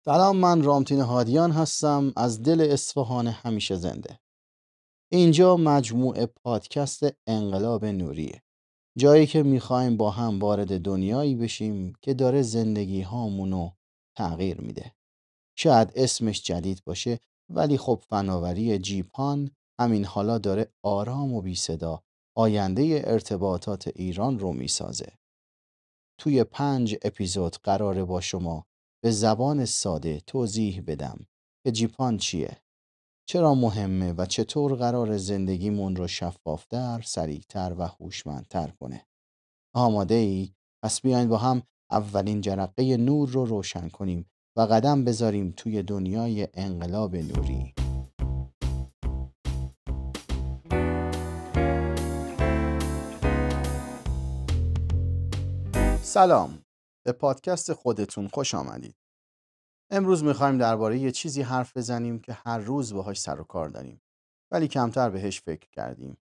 سلام، من رامتین هادیان هستم از دل اصفهان همیشه زنده. اینجا مجموعه پادکست انقلاب نوریه، جایی که میخوایم با هم وارد دنیایی بشیم که داره زندگی هامونو تغییر میده. شاید اسمش جدید باشه، ولی خب فناوری جیپان همین حالا داره آرام و بی صدا آینده ارتباطات ایران رو میسازه. توی 5 اپیزود قراره با شما به زبان ساده توضیح بدم که جیپان چیه، چرا مهمه و چطور قرار زندگیمون رو شفافتر، سریعتر و هوشمندتر کنه. آماده ای؟ پس بیاین با هم اولین جرقه نور رو روشن کنیم و قدم بذاریم توی دنیای انقلاب نوری. سلام، به پادکست خودتون خوش آمدید. امروز میخوایم درباره یه چیزی حرف بزنیم که هر روز باهاش سر و کار داریم، ولی کمتر بهش فکر کردیم.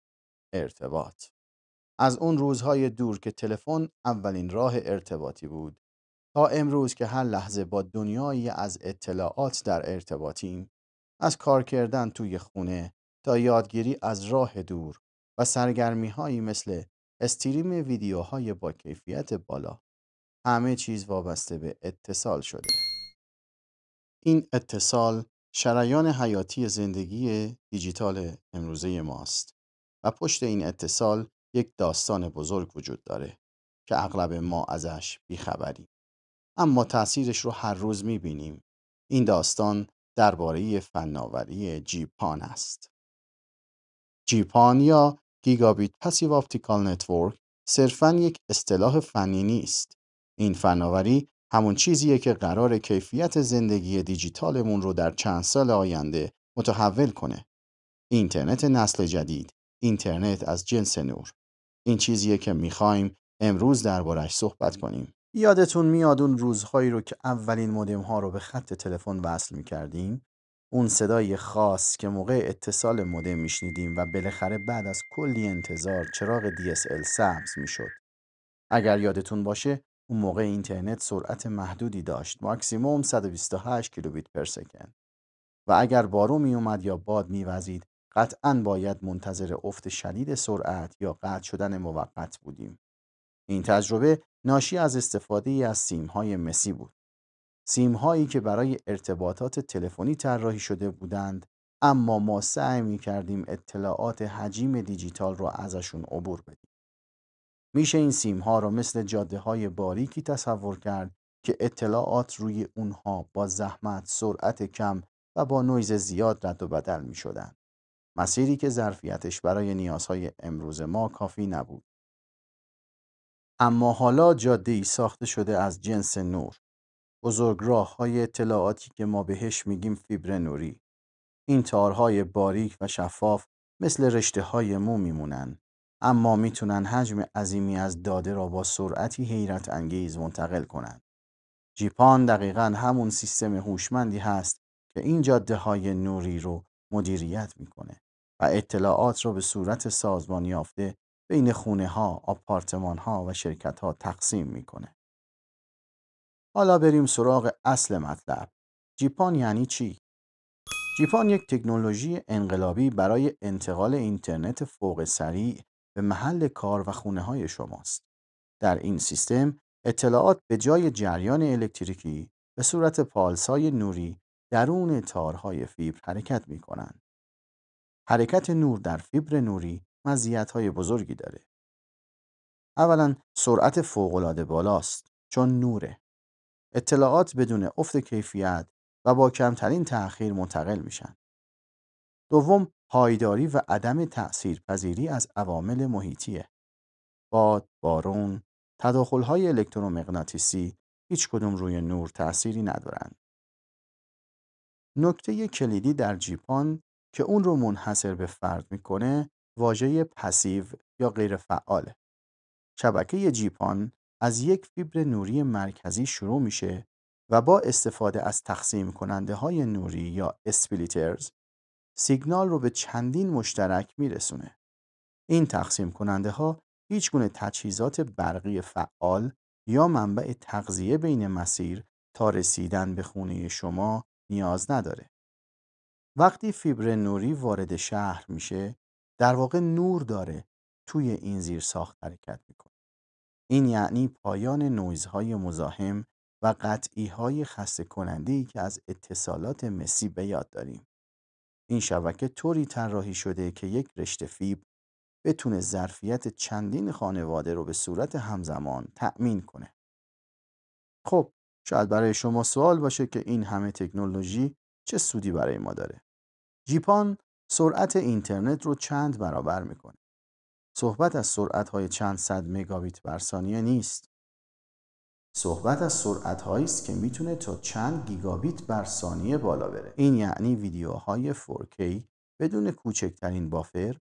ارتباط. از اون روزهای دور که تلفن اولین راه ارتباطی بود تا امروز که هر لحظه با دنیایی از اطلاعات در ارتباطیم، از کار کردن توی خونه تا یادگیری از راه دور و سرگرمی‌هایی مثل استریم ویدیوهای با کیفیت بالا، همه چیز وابسته به اتصال شده. این اتصال شریان حیاتی زندگی دیجیتال امروزه ماست و پشت این اتصال یک داستان بزرگ وجود داره که اغلب ما ازش بیخبریم، اما تأثیرش رو هر روز میبینیم. این داستان درباره فناوری جیپان است. جیپان یا گیگابیت پسیو آپتیکال نتورک صرفاً یک اصطلاح فنی نیست. این فناوری همون چیزیه که قرار کیفیت زندگی دیجیتالمون رو در چند سال آینده متحول کنه. اینترنت نسل جدید، اینترنت از جنس نور. این چیزیه که میخوایم امروز دربارش صحبت کنیم. یادتون میاد اون روزهایی رو که اولین مودم ها رو به خط تلفن وصل میکردیم؟ اون صدای خاص که موقع اتصال مودم میشنیدیم و بالاخره بعد از کلی انتظار چراغ DSL سبز میشد. اگر یادتون باشه اون موقع اینترنت سرعت محدودی داشت، ماکسیموم 128 کیلوبیت پر سکند، و اگر بارون می اومد یا باد میوزید قطعاً باید منتظر افت شدید سرعت یا قطع شدن موقت بودیم. این تجربه ناشی از استفاده از سیم‌های مسی بود. سیم‌هایی که برای ارتباطات تلفنی طراحی شده بودند، اما ما سعی می‌کردیم اطلاعات حجیم دیجیتال را ازشون عبور بدیم. میشه این سیم‌ها را مثل جاده‌های باریکی تصور کرد که اطلاعات روی اونها با زحمت، سرعت کم و با نویز زیاد رد و بدل می‌شدند. مسیری که ظرفیتش برای نیازهای امروز ما کافی نبود. اما حالا جاده‌ای ساخته شده از جنس نور. بزرگراه‌های اطلاعاتی که ما بهش میگیم فیبر نوری. این تارهای باریک و شفاف مثل رشته‌های مو میمونن، اما میتونن حجم عظیمی از داده را با سرعتی حیرت انگیز منتقل کنن. جیپان دقیقاً همون سیستم هوشمندی هست که این جاده‌های نوری رو مدیریت میکنه و اطلاعات رو به صورت سازمان یافته بین خونه‌ها، آپارتمان‌ها و شرکت‌ها تقسیم میکنه. حالا بریم سراغ اصل مطلب. جیپان یعنی چی؟ جیپان یک تکنولوژی انقلابی برای انتقال اینترنت فوق سریع به محل کار و خونه‌های شماست. در این سیستم اطلاعات به جای جریان الکتریکی به صورت پالس‌های نوری درون تارهای فیبر حرکت می‌کنند. حرکت نور در فیبر نوری مزیت‌های بزرگی داره. اولا سرعت فوق‌العاده بالاست، چون نوره. اطلاعات بدون افت کیفیت و با کمترین تأخیر منتقل میشن. دوم پایداری و عدم تأثیرپذیری از عوامل محیطیه. باد، بارون، تداخل‌های الکترومغناطیسی هیچ کدوم روی نور تأثیری ندارند. نکته کلیدی در جیپان که اون رو منحصر به فرد میکنه واژه پسیو یا غیر فعاله. شبکه جیپان از یک فیبر نوری مرکزی شروع میشه و با استفاده از تقسیم کننده های نوری یا اسپلیترز سیگنال رو به چندین مشترک میرسونه. این تقسیم کننده ها هیچ گونه تجهیزات برقی فعال یا منبع تغذیه بین مسیر تا رسیدن به خونه شما نیاز نداره. وقتی فیبر نوری وارد شهر میشه، در واقع نور داره توی این زیرساخت حرکت میکنه. این یعنی پایان نویزهای مزاحم و قطعی‌های خسته کننده‌ای که از اتصالات مسی به یاد داریم. این شبکه طوری طراحی شده که یک رشته فیبر بتونه ظرفیت چندین خانواده رو به صورت همزمان تأمین کنه. خب، شاید برای شما سوال باشه که این همه تکنولوژی چه سودی برای ما داره؟ جیپان سرعت اینترنت رو چند برابر میکنه. صحبت از سرعت‌های چند صد مگابیت بر ثانیه نیست. صحبت از سرعت‌هایی است که میتونه تا چند گیگابیت بر ثانیه بالا بره. این یعنی ویدیوهای 4K بدون کوچکترین بافر،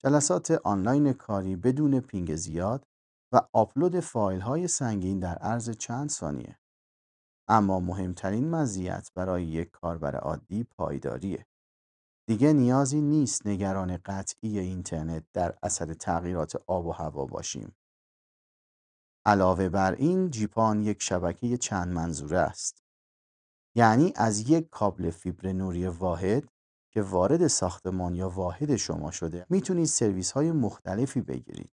جلسات آنلاین کاری بدون پینگ زیاد و آپلود فایل‌های سنگین در عرض چند ثانیه. اما مهمترین مزیت برای یک کاربر عادی پایداریه. دیگه نیازی نیست نگران قطعی اینترنت در اثر تغییرات آب و هوا باشیم. علاوه بر این، جیپان یک شبکه چند منظوره است. یعنی از یک کابل فیبر نوری واحد که وارد ساختمان یا واحد شما شده، میتونید سرویس های مختلفی بگیرید.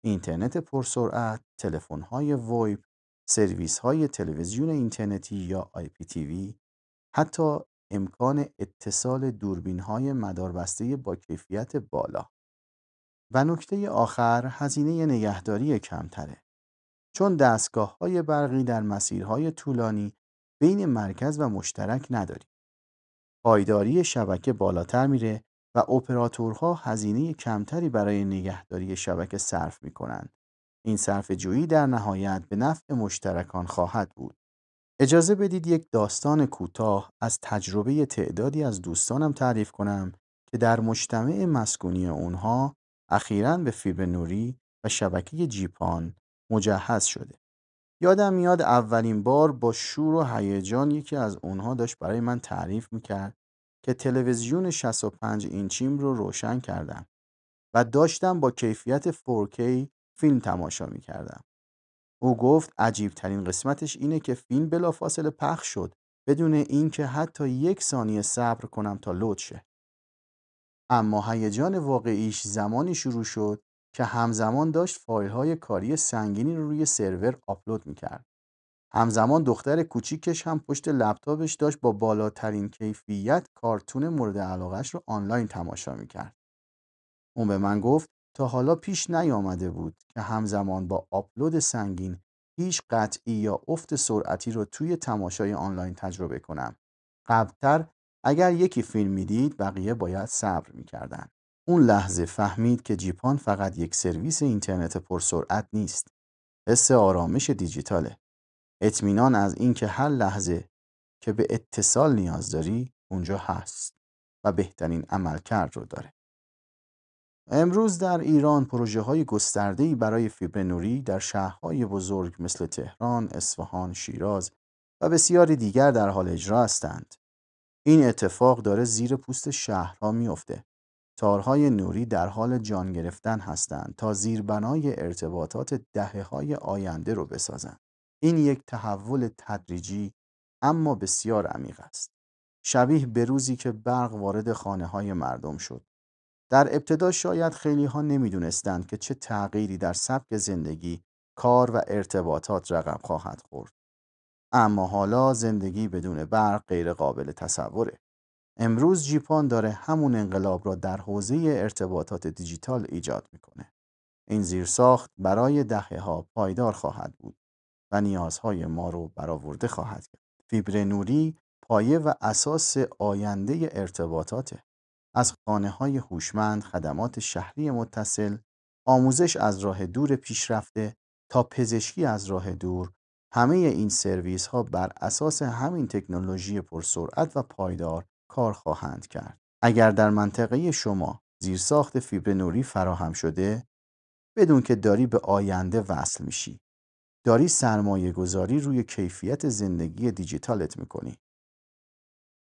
اینترنت پرسرعت، تلفن های وایپ، سرویس های تلویزیون اینترنتی یا IPTV، حتی امکان اتصال دوربین های مداربسته با کیفیت بالا. و نکته آخر، هزینه نگهداری کمتره. چون دستگاه‌های برقی در مسیرهای طولانی بین مرکز و مشترک نداریم. پایداری شبکه بالاتر میره و اپراتورها هزینه کمتری برای نگهداری شبکه صرف میکنند. این صرفه‌جویی در نهایت به نفع مشترکان خواهد بود. اجازه بدید یک داستان کوتاه از تجربه تعدادی از دوستانم تعریف کنم که در مجتمع مسکونی اونها اخیراً به فیبر نوری و شبکه جیپان مجهز شده. یادم میاد اولین بار با شور و هیجان یکی از اونها داشت برای من تعریف میکرد که تلویزیون 65 اینچیم رو روشن کردم و داشتم با کیفیت 4K فیلم تماشا میکردم. او گفت عجیب ترین قسمتش اینه که فیلم بلافاصله پخش شد بدون اینکه حتی 1 ثانیه صبر کنم تا لود شه. اما هیجان واقعیش زمانی شروع شد که همزمان داشت فایل‌های کاری سنگینی رو روی سرور آپلود میکرد. همزمان دختر کوچیکش هم پشت لپتاپش داشت با بالاترین کیفیت کارتون مورد علاقهش رو آنلاین تماشا میکرد. اون به من گفت تا حالا پیش نیامده بود که همزمان با آپلود سنگین هیچ قطعی یا افت سرعتی رو توی تماشای آنلاین تجربه کنم. قبلتر اگر یکی فیلم میدید بقیه باید صبر میکردن. اون لحظه فهمید که جیپان فقط یک سرویس اینترنت پرسرعت نیست. حس آرامش دیجیتاله. اطمینان از این که هر لحظه که به اتصال نیاز داری اونجا هست و بهترین عملکرد رو داره. امروز در ایران پروژه‌های گسترده‌ای برای فیبر نوری در شهرهای بزرگ مثل تهران، اصفهان، شیراز و بسیاری دیگر در حال اجرا هستند. این اتفاق داره زیر پوست شهرها میفته. تارهای نوری در حال جان گرفتن هستند تا زیربنای ارتباطات دهه‌های آینده رو بسازند. این یک تحول تدریجی اما بسیار عمیق است. شبیه به روزی که برق وارد خانه‌های مردم شد. در ابتدا شاید خیلی ها نمی دونستند که چه تغییری در سبک زندگی، کار و ارتباطات رقم خواهد خورد. اما حالا زندگی بدون برق غیر قابل تصوره. امروز جیپان داره همون انقلاب را در حوزه ارتباطات دیجیتال ایجاد میکنه. این زیرساخت برای دهه‌ها پایدار خواهد بود و نیازهای ما رو برآورده خواهد کرد. فیبر نوری پایه و اساس آینده ارتباطاته. از خانه‌های هوشمند، خدمات شهری متصل، آموزش از راه دور پیشرفته تا پزشکی از راه دور، همه این سرویس‌ها بر اساس همین تکنولوژی پرسرعت و پایدار کار خواهند کرد. اگر در منطقه شما زیرساخت فیبر نوری فراهم شده، بدون که داری به آینده وصل میشی. داری سرمایه گذاری روی کیفیت زندگی دیجیتالت میکنی.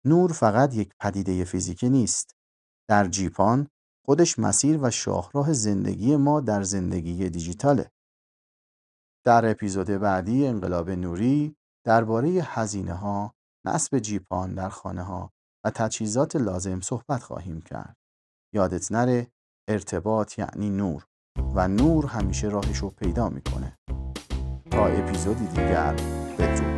نور فقط یک پدیده فیزیکی نیست. در جیپان خودش مسیر و شاهراه زندگی ما در زندگی دیجیتاله. در اپیزود بعدی انقلاب نوری درباره هزینه‌ها، نصب جیپان در خانه‌ها و تجهیزات لازم صحبت خواهیم کرد. یادت نره ارتباط یعنی نور و نور همیشه راهشو پیدا میکنه. تا اپیزودی دیگر بدرود.